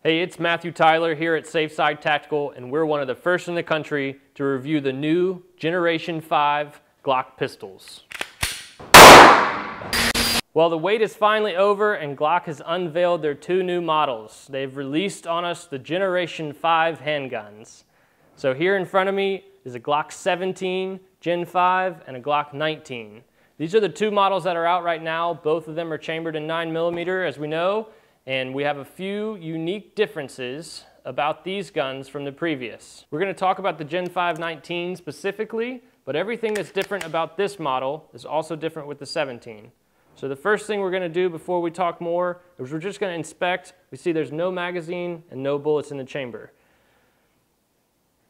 Hey, it's Matthew Tyler here at Safeside Tactical, and we're one of the first in the country to review the new Generation 5 Glock pistols. Well, the wait is finally over, and Glock has unveiled their two new models. They've released on us the Generation 5 handguns. So here in front of me is a Glock 17 Gen 5 and a Glock 19. These are the two models that are out right now. Both of them are chambered in 9mm, as we know. And we have a few unique differences about these guns from the previous. We're going to talk about the Gen 5 19 specifically, but everything that's different about this model is also different with the 17. So the first thing we're going to do before we talk more is we're just going to inspect. We see there's no magazine and no bullets in the chamber.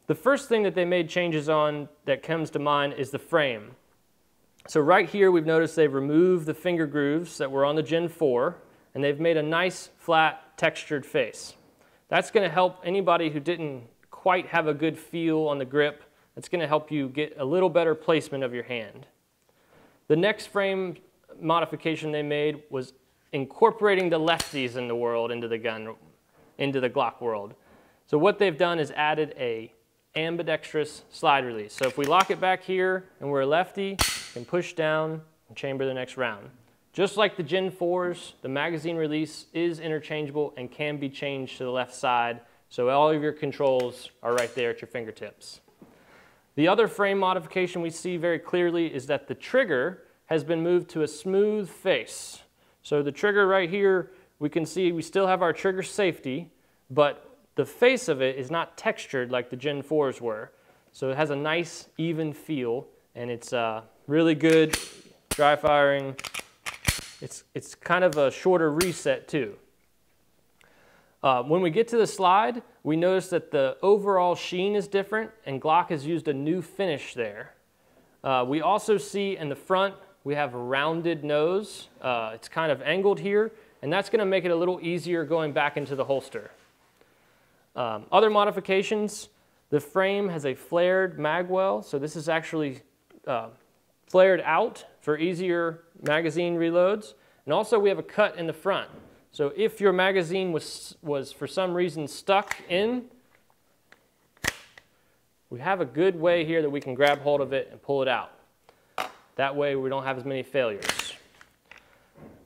The first thing that they made changes on that comes to mind is the frame. So right here we've noticed they've removed the finger grooves that were on the Gen 4. And they've made a nice, flat, textured face. That's going to help anybody who didn't quite have a good feel on the grip. That's going to help you get a little better placement of your hand. The next frame modification they made was incorporating the lefties in the world into the gun, into the Glock world. So what they've done is added a ambidextrous slide release. So if we lock it back here and we're a lefty, we can push down and chamber the next round. Just like the Gen 4s, the magazine release is interchangeable and can be changed to the left side, so all of your controls are right there at your fingertips. The other frame modification we see very clearly is that the trigger has been moved to a smooth face. So the trigger right here, we can see we still have our trigger safety, but the face of it is not textured like the Gen 4s were. So it has a nice, even feel, and it's really good dry firing. It's kind of a shorter reset too. When we get to the slide, we notice that the overall sheen is different, and Glock has used a new finish there. We also see in the front, we have a rounded nose. It's kind of angled here, and that's going to make it a little easier going back into the holster. Other modifications, the frame has a flared magwell, so this is actually flared out for easier magazine reloads. And also we have a cut in the front. So if your magazine was for some reason stuck in, we have a good way here that we can grab hold of it and pull it out. That way we don't have as many failures.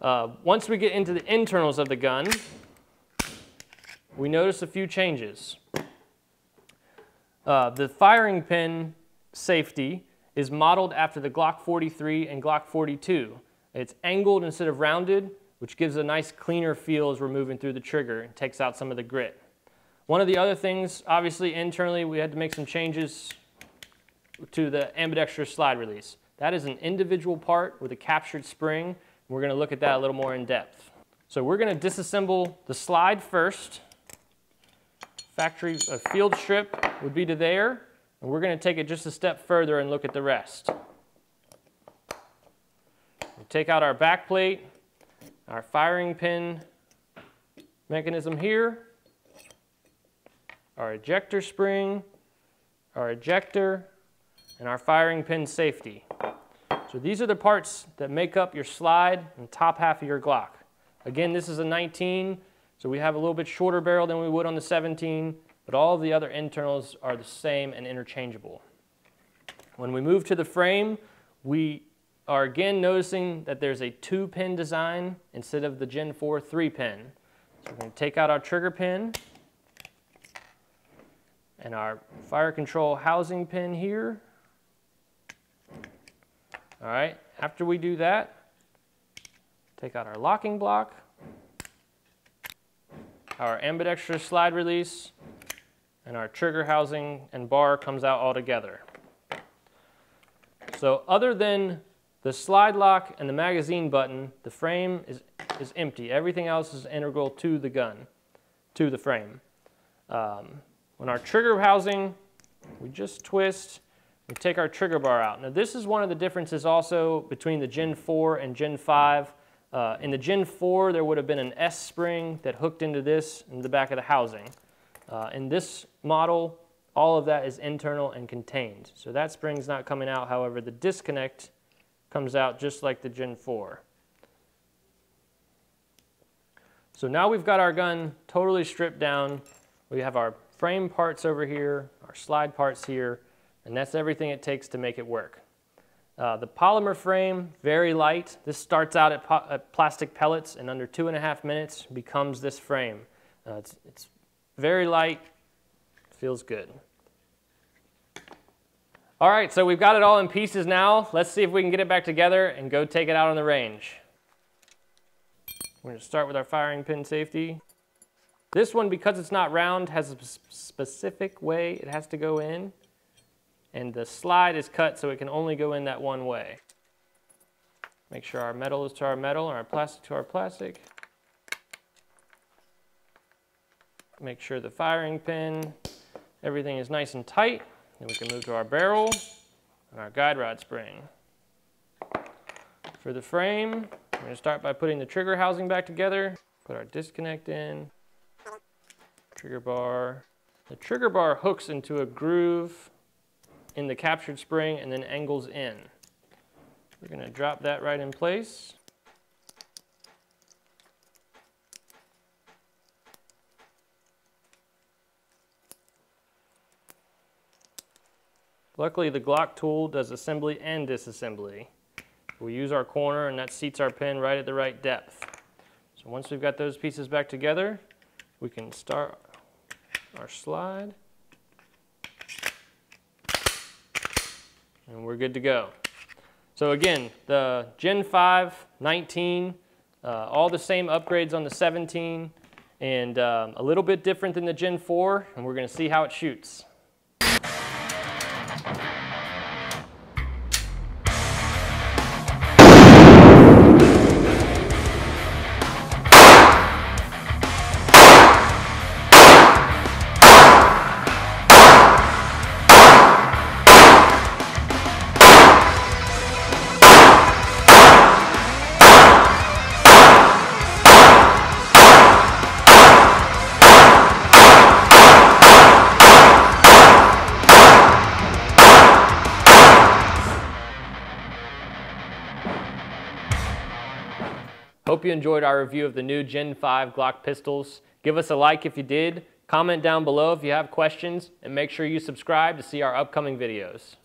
Once we get into the internals of the gun, we notice a few changes. The firing pin safety is modeled after the Glock 43 and Glock 42. It's angled instead of rounded, which gives a nice cleaner feel as we're moving through the trigger and takes out some of the grit. One of the other things, obviously internally, we had to make some changes to the ambidextrous slide release. That is an individual part with a captured spring. We're going to look at that a little more in depth. So we're going to disassemble the slide first. Factory field strip would be to there. And we're going to take it just a step further and look at the rest. We take out our back plate, our firing pin mechanism here, our ejector spring, our ejector, and our firing pin safety. So these are the parts that make up your slide and top half of your Glock. Again, this is a 19, so we have a little bit shorter barrel than we would on the 17. But all of the other internals are the same and interchangeable. When we move to the frame, we are again noticing that there's a 2-pin design instead of the Gen 4 3-pin. So we're going to take out our trigger pin and our fire control housing pin here. All right, after we do that, take out our locking block, our ambidextrous slide release, and our trigger housing and bar comes out all together. So other than the slide lock and the magazine button, the frame is empty. Everything else is integral to the gun, to the frame. When our trigger housing, we just twist, we take our trigger bar out. Now this is one of the differences also between the Gen 4 and Gen 5. In the Gen 4, there would have been an S spring that hooked into this in the back of the housing. In this model, all of that is internal and contained. So that spring's not coming out. However, the disconnect comes out just like the Gen 4. So now we've got our gun totally stripped down. We have our frame parts over here, our slide parts here, and that's everything it takes to make it work. The polymer frame, very light. This starts out at plastic pellets, and under 2.5 minutes becomes this frame. It's very light, feels good. All right, so we've got it all in pieces now. Let's see if we can get it back together and go take it out on the range. We're going to start with our firing pin safety. This one, because it's not round, has a specific way it has to go in. And the slide is cut so it can only go in that one way. Make sure our metal is to our metal and our plastic to our plastic. Make sure the firing pin, everything is nice and tight. Then we can move to our barrel and our guide rod spring. For the frame, we're going to start by putting the trigger housing back together. Put our disconnect in. Trigger bar. The trigger bar hooks into a groove in the captured spring and then angles in. We're going to drop that right in place. Luckily, the Glock tool does assembly and disassembly. We use our corner, and that seats our pin right at the right depth. So once we've got those pieces back together, we can start our slide. And we're good to go. So again, the Gen 5, 19, all the same upgrades on the 17, and a little bit different than the Gen 4, and we're going to see how it shoots. Hope you enjoyed our review of the new Gen 5 Glock pistols. Give us a like if you did, comment down below if you have questions, and make sure you subscribe to see our upcoming videos.